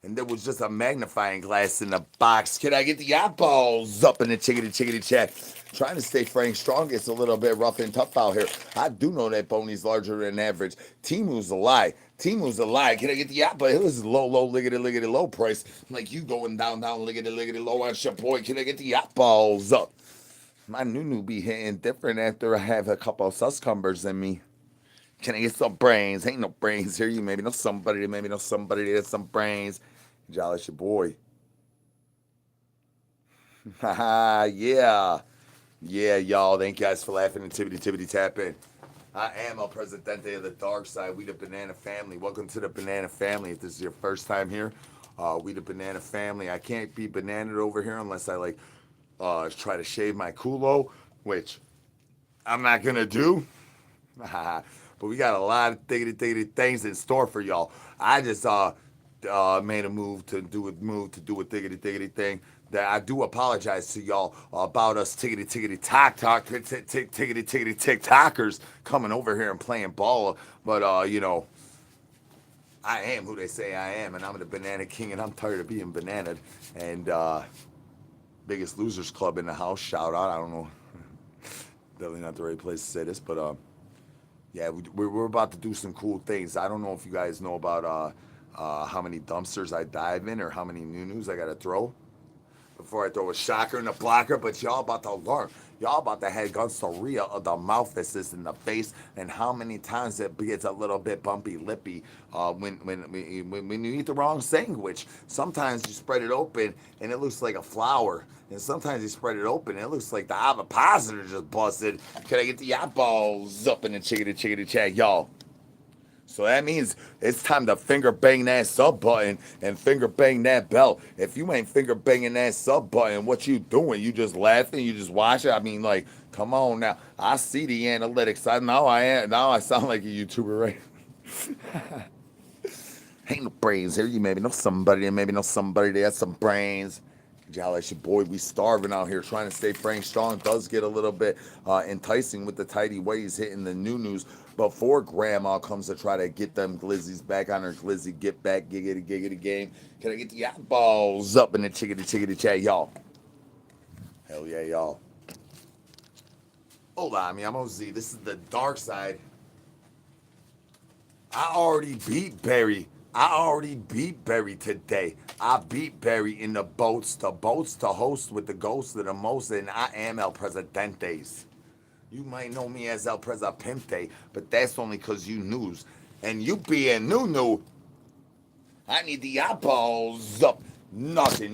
and there was just a magnifying glass in the box. Can I get the eyeballs up in the chickadee chat? Trying to stay frank strong. It's a little bit rough and tough out here. I do know that Boney's larger than average. Timu's a lie. Timu's a lie. Can I get the apple? It was low, liggity, low price. Like you going down, liggity, low on your boy. Can I get the eyeballs up? My nunu be hitting different after I have a couple of suscumbers in me. Can I get some brains? Ain't no brains here. You maybe know somebody, maybe know somebody that has some brains. Jolly, it's your boy. Haha, yeah. Yeah, y'all. Thank you guys for laughing and tibbity tapping. I am El Presidente of the Dark Side. We the Banana Family. Welcome to the Banana Family. If this is your first time here, we the Banana Family. I can't be bananaed over here unless I try to shave my culo, which I'm not gonna do. But we got a lot of diggity things in store for y'all. I just made a move to do a diggity thing. That I do apologize to y'all about us tickety ticktockers coming over here and playing ball. But you know, I am who they say I am, and I'm the Banana King, and I'm tired of being bananaed. And biggest losers club in the house. Shout out. I don't know. Definitely not the right place to say this, but yeah, we're about to do some cool things. I don't know if you guys know about how many dumpsters I dive in or how many nunus I got to throw before I throw a shocker and a blocker, but y'all about to learn. Y'all about to have gonorrhea of the mouth that sits in the face, and how many times it gets a little bit bumpy lippy when you eat the wrong sandwich. Sometimes you spread it open and it looks like a flower, and sometimes you spread it open and it looks like the ovipositor just busted. Can I get the eyeballs up in the chickadee chat, y'all? So that means it's time to finger bang that sub button and finger bang that bell. If you ain't finger banging that sub button, what you doing? You just laughing? You just watch it? I mean, like, come on now. I see the analytics. Now I sound like a YouTuber, right? Ain't no brains here. You maybe know somebody, and maybe know somebody that has some brains. Y'all, it's your boy. We starving out here, trying to stay frank strong. Does get a little bit enticing with the tidy ways hitting the new news before Grandma comes to try to get them glizzies back on her glizzy get back giggity game. Can I get the eyeballs up in the chickadee chat, y'all? Hell yeah, y'all. Hola, mi amo Z. This is the dark side. I already beat Barry. Today. I beat Barry in the boats to host with the ghost of the most, and I am El Presidentes. You might know me as El Presidente, but that's only because you news. And you being new, I need the eyeballs up. Naughty.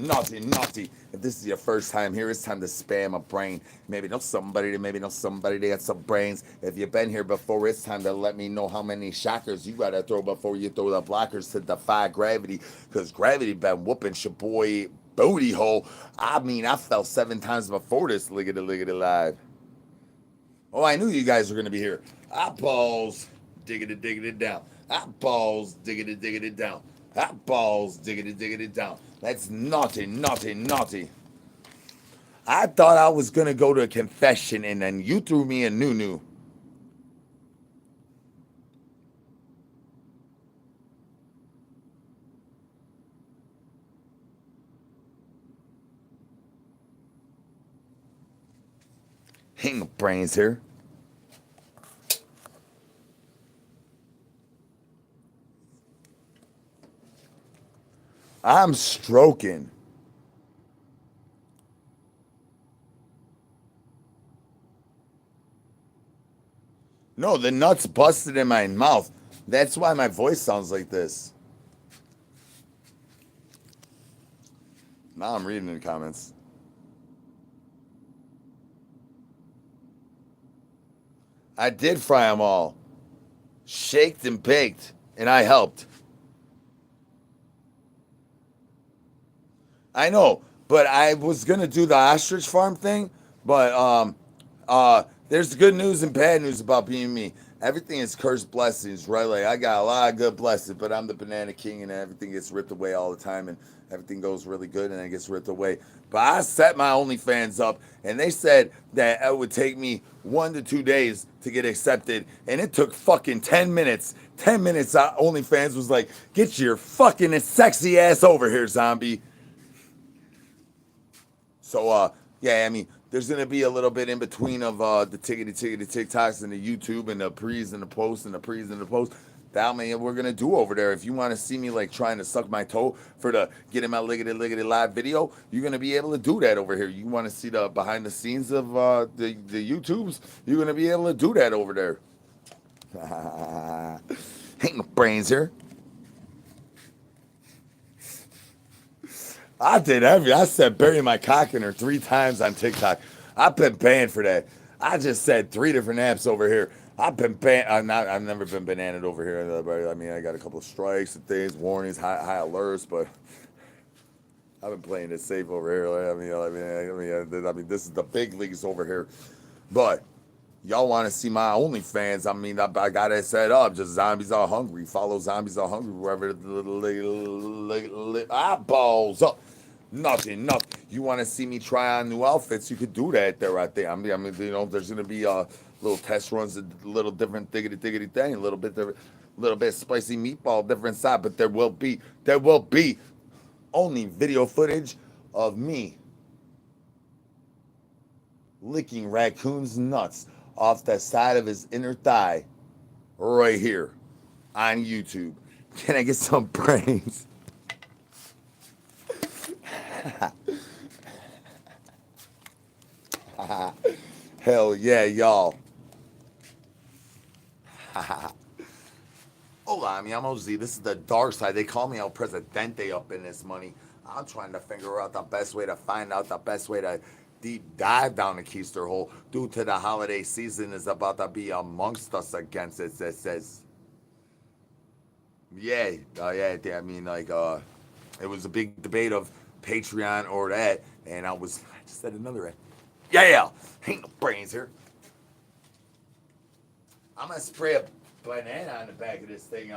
If this is your first time here, it's time to spam a brain. Maybe know somebody that got some brains. If you've been here before, it's time to let me know how many shockers you gotta throw before you throw the blockers to defy gravity. Because gravity been whooping your boy booty hole. I mean, I fell 7 times before this liggity live. Oh, I knew you guys were gonna be here. Eyeballs, diggity down. Eyeballs, diggity down. Eyeballs, diggity down. That's naughty. I thought I was gonna go to a confession, and then you threw me a nunu. Ain't no brains here. I'm stroking. No, the nuts busted in my mouth. That's why my voice sounds like this. Now I'm reading the comments. I did fry them all. Shaked and baked, and I helped. I know, but I was gonna do the ostrich farm thing, but there's good news and bad news about being me. Everything is cursed blessings, right? Like I got a lot of good blessings, but I'm the banana king, and everything gets ripped away all the time, and everything goes really good, and it gets ripped away. But I set my OnlyFans up, and they said that it would take me 1 to 2 days to get accepted, and it took fucking 10 minutes. 10 minutes. OnlyFans was like, "Get your fucking sexy ass over here, zombie." So yeah, I mean, there's gonna be a little bit in between of the tickety TikToks and the YouTube and the pre's and the posts and the pre's and the posts. That man, we're gonna do over there. If you want to see me like trying to suck my toe for the getting my liggity live video, you're gonna be able to do that over here. You want to see the behind the scenes of the YouTubes, you're gonna be able to do that over there. Ain't no brains here. I said bury my cock in her 3 times on TikTok. I've been banned for that. I just said 3 different apps over here. I've been banned. I've never been bananaed over here. I mean, I got a couple of strikes and things, warnings, high alerts, but I've been playing it safe over here. I mean, this is the big leagues over here. But y'all want to see my OnlyFans? I mean, I got it set up. Just zombies are hungry. Follow zombies are hungry wherever the eyeballs up. Nothing. You want to see me try on new outfits? You could do that there, right there. I mean, there's gonna be little test runs, a little different diggity thing, a little bit different, little bit spicy meatball, different side. But there will be only video footage of me licking raccoon's nuts off the side of his inner thigh right here on YouTube. Can I get some brains? Hell yeah, y'all. Hola, mi amo Z. This is the dark side. They call me El Presidente up in this money. I'm trying to figure out the best way to find out the best way to deep dive down the keister hole due to the holiday season is about to be amongst us against it. It says, yeah, yeah. I mean, like, it was a big debate of Patreon or that, and I just said another. Yeah, ain't no brains here. I'm gonna spray a banana on the back of this thing.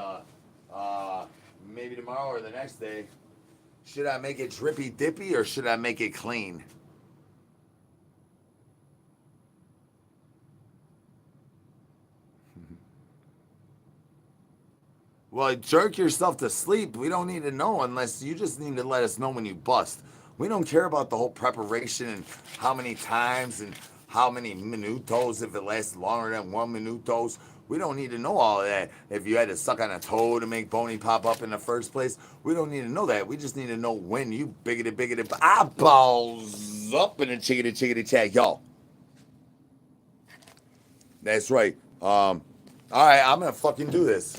Maybe tomorrow or the next day. Should I make it drippy dippy or should I make it clean? Well, jerk yourself to sleep. We don't need to know unless you just need to let us know when you bust. We don't care about the whole preparation and how many times and how many minutos if it lasts longer than 1 minutos. We don't need to know all of that. If you had to suck on a toe to make Boney pop up in the first place, we don't need to know that. We just need to know when you bigoted eyeballs up in the chickity chat, y'all. That's right. All right, I'm gonna fucking do this.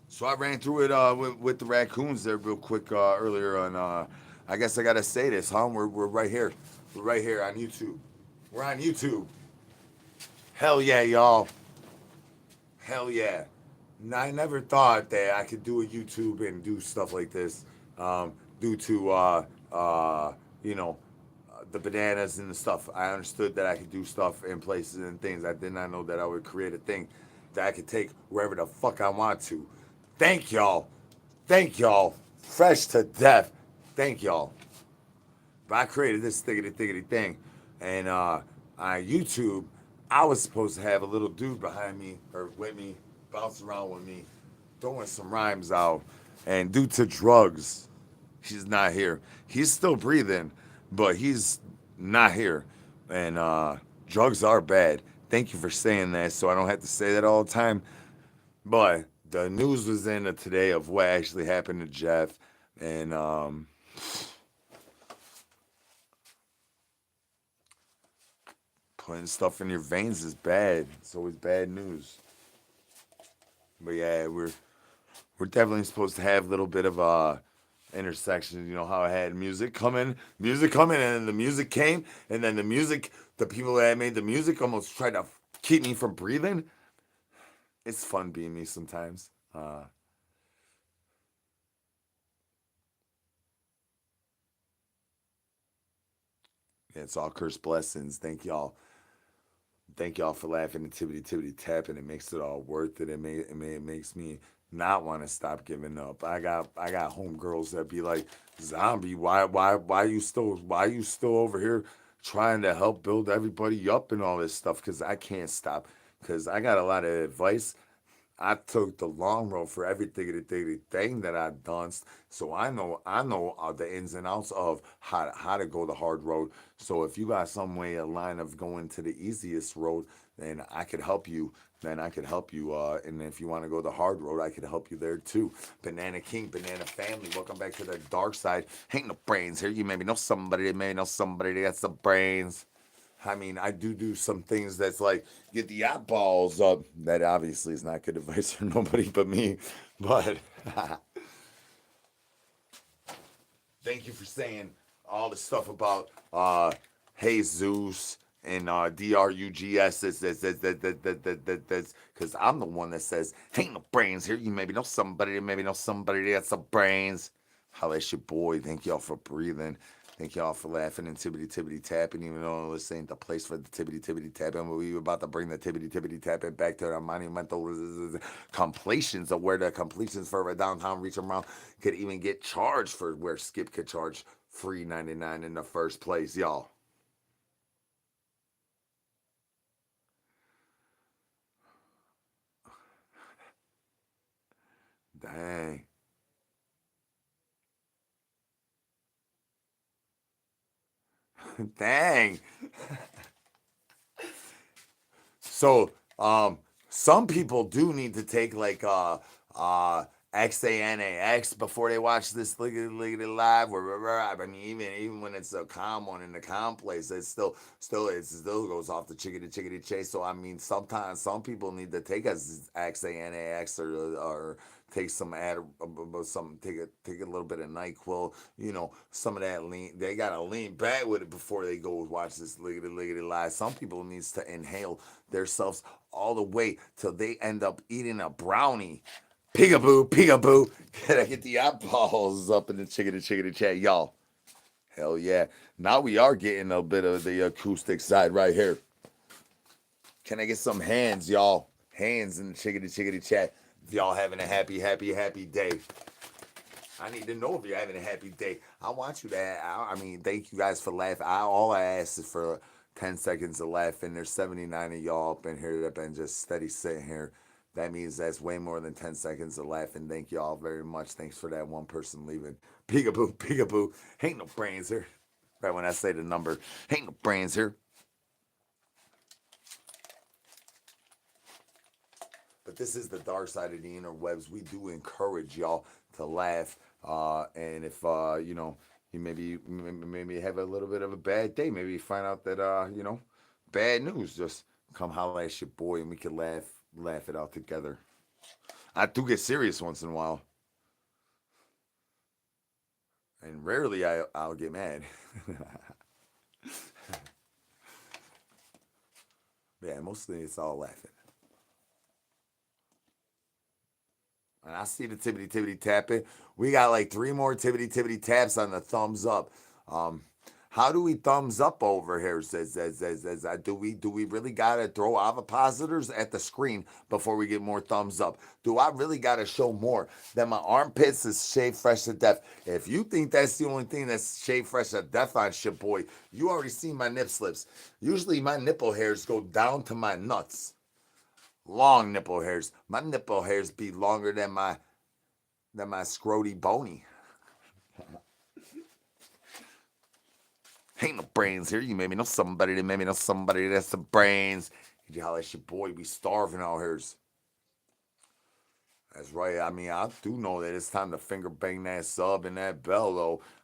So I ran through it with the raccoons there real quick earlier, and I guess I gotta say this, huh? We're right here, we're right here on YouTube. We're on YouTube. Hell yeah, y'all. Hell yeah. I never thought that I could do a YouTube and do stuff like this, due to you know the bananas and the stuff. I understood that I could do stuff in places and things. I did not know that I would create a thing that I could take wherever the fuck I want to. Thank y'all. Thank y'all. Fresh to death. Thank y'all. But I created this thiggity thing. And on YouTube, I was supposed to have a little dude behind me or with me, bounce around with me, throwing some rhymes out. And due to drugs, he's not here. He's still breathing, but he's not here. And drugs are bad. Thank you for saying that so I don't have to say that all the time. But the news was in today of what actually happened to Jeff. And putting stuff in your veins is bad. It's always bad news. But yeah, we're definitely supposed to have a little bit of a intersection. You know how I had music coming, and then the music came, and then the people that made the music almost tried to keep me from breathing. It's fun being me sometimes. It's all cursed blessings. Thank y'all. Thank y'all for laughing and tibbity tapping. It makes it all worth it. It makes me not want to stop giving up. I got homegirls that be like, zombie, why you still over here trying to help build everybody up and all this stuff? Cause I can't stop. Cause I got a lot of advice. I took the long road for everything thing that I've done, so I know the ins and outs of how to go the hard road. So if you got some way a line of going to the easiest road, then I could help you. Then I could help you. And if you want to go the hard road, I could help you there too. Banana King, Banana Family, welcome back to the dark side. Ain't no brains here. You maybe know somebody. They may know somebody that got some brains. I mean, I do some things that's like get the eyeballs up. That obviously is not good advice for nobody but me. But thank you for saying all the stuff about Jesus and drugs. That's because I'm the one that says ain't no brains here. You maybe know somebody. Maybe know somebody that got some brains. Holla at your boy. Thank y'all for breathing. Thank y'all for laughing and tibbity tapping, even though this ain't the place for the tibbity tapping. But we were about to bring the tibbity tapping back to the monumental completions of where the completions for a downtown reach around could even get charged for where Skip could charge free 99 in the first place, y'all. Dang. Dang. So, some people do need to take like XANAX before they watch this liggity live. I mean, even when it's a calm one in the calm place, it still goes off the chickadee chase. So I mean, sometimes some people need to take a XANAX or take some take a little bit of NyQuil, some of that lean. They gotta lean back with it before they go watch this liggity live. Some people needs to inhale themselves all the way till they end up eating a brownie. Peekaboo, peekaboo. Can I get the eyeballs up in the chickadee chat, y'all? Hell yeah! Now we are getting a bit of the acoustic side right here. Can I get some hands, y'all? Hands in the chickadee chat. If y'all having a happy day. I need to know if you're having a happy day. I want you to. I mean, thank you guys for laughing. All I ask is for 10 seconds of laughing. There's 79 of y'all up in here that have been just steady sitting here. That means that's way more than 10 seconds of laughing. Thank you all very much. Thanks for that one person leaving. Peekaboo, peekaboo. Ain't no brains here. Right when I say the number, ain't no brains here. But this is the dark side of the interwebs. We do encourage y'all to laugh. And if you maybe have a little bit of a bad day, maybe you find out that bad news, just come holler at your boy and we can laugh it out together. I do get serious once in a while, and rarely I'll get mad. Yeah, mostly it's all laughing. And I see the tibbity tapping. We got like three more tibbity taps on the thumbs up. Um, how do we thumbs up over here? Says do we really gotta throw ovipositors at the screen before we get more thumbs up? Do I really gotta show more that my armpits is shaved fresh to death? If you think that's the only thing that's shaved fresh to death on shit, boy, you already seen my nip slips. Usually my nipple hairs go down to my nuts. Long nipple hairs. My nipple hairs be longer than my scroty bony. Ain't no brains here. You maybe know somebody that maybe know somebody that's the brains. Y'all, that's your boy. We starving out here. That's right. I mean, I do know that it's time to finger bang that sub and that bell,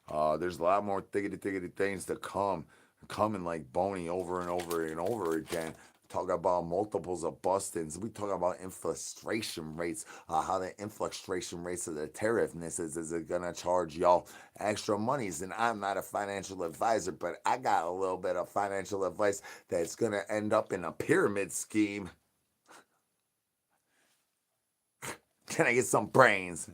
though. There's a lot more thiggity things to come, coming like bony over and over and over again. Talk about multiples of bustings. We talk about inflation rates, how the inflation rates of the tariffness is it gonna charge y'all extra monies. And I'm not a financial advisor, but I got a little bit of financial advice that's gonna end up in a pyramid scheme. Can I get some brains?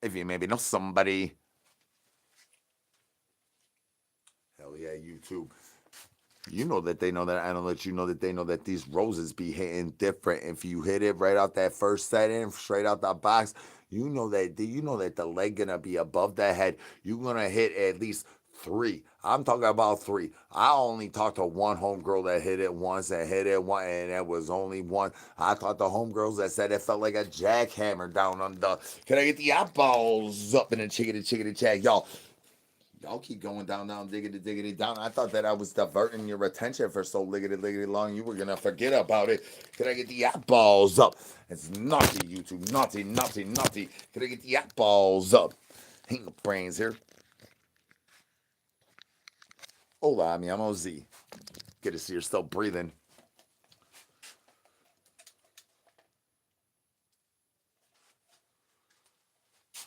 If you maybe know somebody, hell yeah, YouTube. You know that they know that. I don't let you know that they know that these roses be hitting different. If you hit it right out that first set in, straight out the box, you know that the leg gonna be above the head. You're gonna hit at least three. I'm talking about three. I only talked to one homegirl that hit it once and hit it one, and that was only one. I talked to homegirls that said it felt like a jackhammer down on the. Can I get the eyeballs up in the chickadee jack, y'all? Y'all keep going down, diggity down. I thought that I was diverting your attention for so liggity long. You were gonna forget about it. Can I get the eyeballs up? It's naughty, YouTube. Naughty. Can I get the eyeballs up? Ain't no brains here. Hola, mi amo Z. Good to see you're still breathing.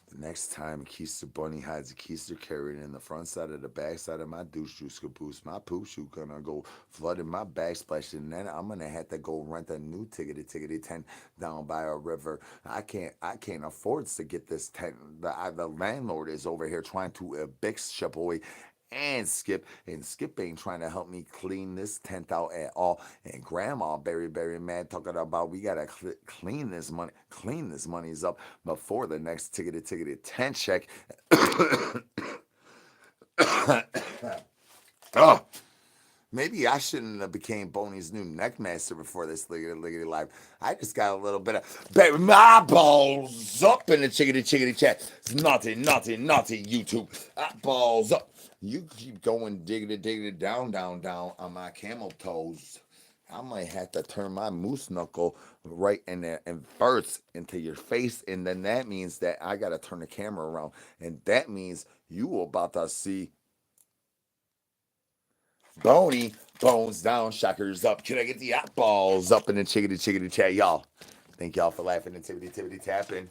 The next time Keister Bunny hides a keister carried in the front side of the back side of my douche juice caboose, my poop shoe gonna go flooding my backsplash, and then I'm gonna have to go rent a new tickety tent down by a river. I can't afford to get this tent. The landlord is over here trying to evict your boy and Skip ain't trying to help me clean this tent out at all. And Grandma very mad talking about we gotta clean this money's up before the next tickety tent check. Oh, maybe I shouldn't have became Boney's new neckmaster before this liggity life. I just got a little bit of baby my balls up in the chickity chat. It's naughty YouTube. Balls up. You keep going diggity down on my camel toes. I might have to turn my moose knuckle right in there and first into your face, and then that means that I gotta turn the camera around, and that means you about to see Boney, bones down, shockers up. Can I get the eyeballs up in the chickity chat, y'all? Thank y'all for laughing and tippity tapping.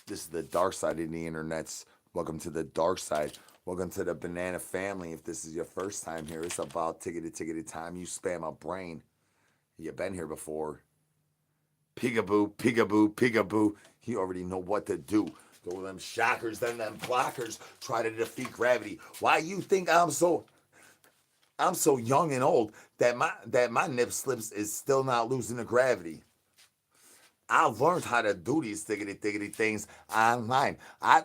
This is the dark side of the internets. Welcome to the dark side. Welcome to the banana family. If this is your first time here, it's about tickety time. You spam a brain. You've been here before. Peekaboo. You already know what to do. Go them shockers, then them blockers. Try to defeat gravity. Why you think I'm so young and old that my nip slips is still not losing to gravity? I learned how to do these thiggity things online. I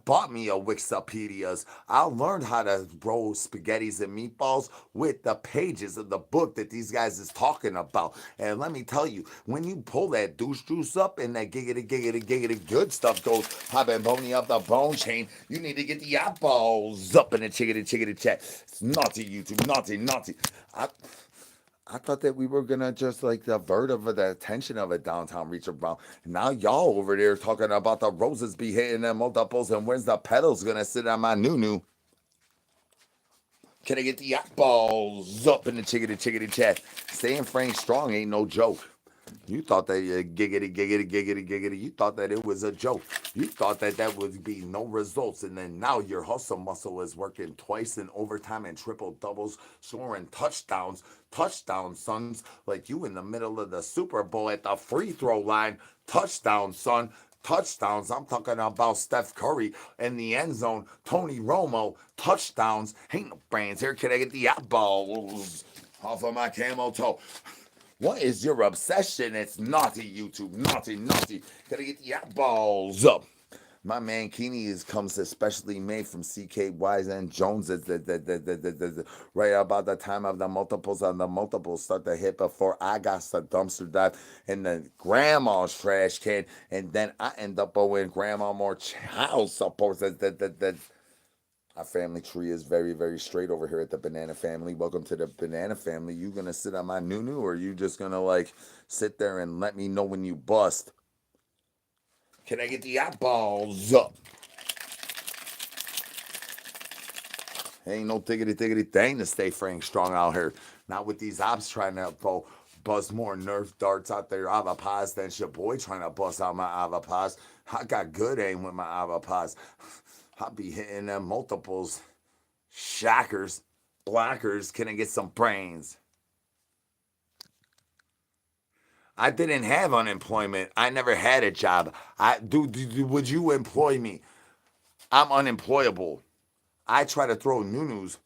bought me a Wikipedia's. I learned how to roll spaghettis and meatballs with the pages of the book that these guys is talking about. And let me tell you, when you pull that douche juice up and that giggity good stuff goes popping bony up the bone chain, you need to get the eyeballs up in the chickity chat. It's naughty YouTube, naughty. I thought that we were gonna just like divert of the attention of a downtown reach around. Now y'all over there talking about the roses be hitting them multiples and where's the petals gonna sit on my noo. Can I get the eyeballs up in the chickity chat? Staying Frank strong ain't no joke. You thought that giggity. You thought that it was a joke. You thought that that would be no results, and then now your hustle muscle is working twice in overtime and triple doubles, scoring touchdowns, sons. Like you in the middle of the Super Bowl at the free throw line, touchdown, son. Touchdowns. I'm talking about Steph Curry in the end zone. Tony Romo touchdowns. Ain't no brains here. Can I get the eyeballs off of my camel toe? What is your obsession? It's naughty, YouTube. Naughty. Gotta get the eyeballs up. My mankini comes especially made from CKYs and Joneses. Right about the time of the multiples on the multiples start to hit before I got the dumpster dive in the grandma's trash can, and then I end up owing grandma more child support. Our family tree is very straight over here at the banana family. Welcome to the banana family. You gonna sit on my noo or you just gonna like sit there and let me know when you bust? Can I get the eyeballs up? Ain't no tiggity thing to stay Frank strong out here. Not with these ops trying to buzz more Nerf darts out there avopads than your boy trying to bust out my avopads. I got good aim with my avopads. I be hitting them multiples. Shockers, blockers, can I get some brains? I didn't have unemployment. I never had a job. Would you employ me? I'm unemployable. I try to throw noo-noos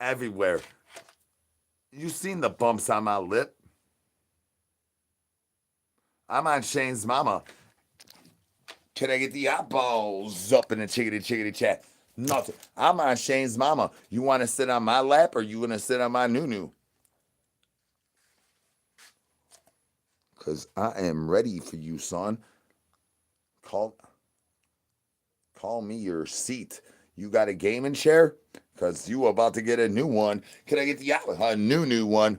everywhere. You seen the bumps on my lip? I'm on Shane's mama. Can I get the eyeballs up in the chickadee chickadee chat? Nothing. I'm on Shane's mama. You want to sit on my lap or you want to sit on my noo-noo? Because I am ready for you, son. Call call me your seat. You got a gaming chair? Because you about to get a new one. Can I get a new one?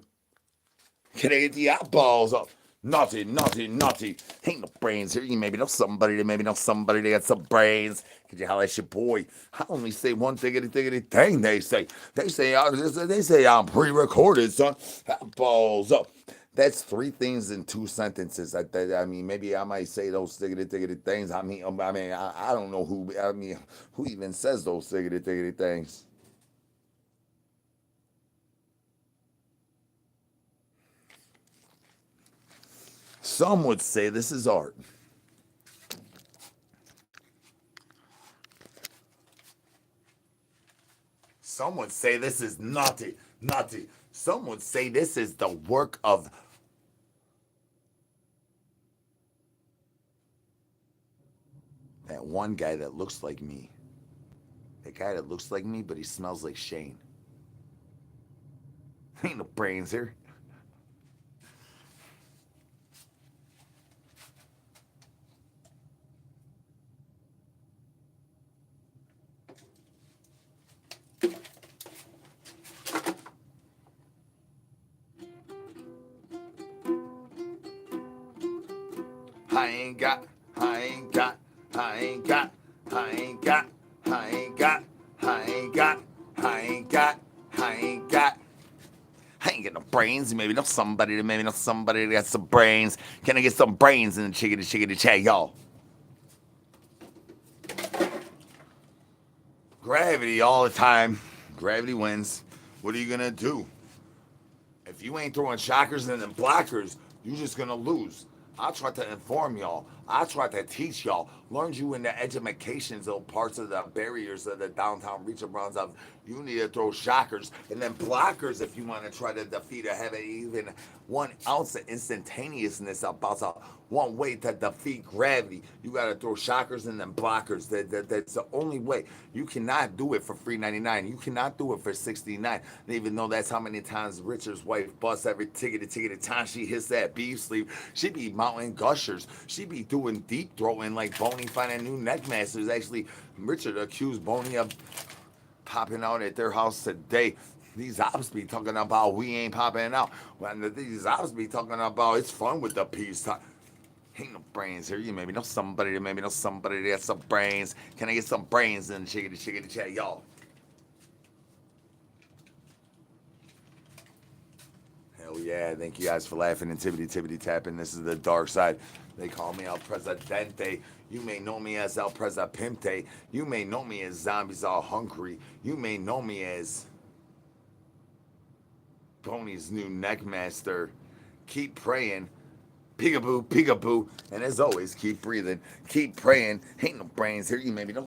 Can I get the eyeballs up? Naughty, naughty, naughty. Ain't no brains here. You maybe know somebody that got some brains. Could you holler at your boy? I only say one thiggity thing. They say I'm pre-recorded, son. Eyeballs up. That's three things in two sentences. I mean, maybe I might say those thiggity things. I don't know who. I mean, who even says those thiggity things? Some would say this is art. Some would say this is naughty, naughty. Some would say this is the work of that one guy that looks like me. That guy that looks like me, but he smells like Shane. Ain't no brains here. I ain't got, I ain't got, I ain't got, I ain't got, I ain't got, I ain't got, I ain't got, I ain't got. I ain't got no brains. Maybe know somebody that got some brains. Can I get some brains in the chickadee chat, y'all? Gravity all the time. Gravity wins. What are you gonna do? If you ain't throwing shockers and then blockers, you just gonna lose. I try to inform y'all. I try to teach y'all. Learn you in the educations of parts of the barriers of the downtown reach arounds of you need to throw shockers and then blockers if you want to try to defeat or have even 1 ounce of instantaneousness about one way to defeat gravity. You got to throw shockers and then blockers. That's the only way. You cannot do it for free 99. You cannot do it for 69. And even though that's how many times Richard's wife busts every ticket time she hits that beef sleeve, she be mounting gushers. She be doing deep throating like Boney finding new neck masters. Actually, Richard accused Boney of popping out at their house today. These ops be talking about we ain't popping out. When these ops be talking about it's fun with the peace. Ain't no brains here. You maybe know somebody that has some brains. Can I get some brains in the chickadee chat, y'all? Hell yeah. Thank you guys for laughing and tippity tapping. This is the dark side. They call me El Presidente. You may know me as El Presidente. You may know me as Zombies All Hungry. You may know me as Boney's new neckmaster. Keep praying. Peekaboo, peekaboo. And as always, keep breathing. Keep praying. Ain't no brains here. You maybe know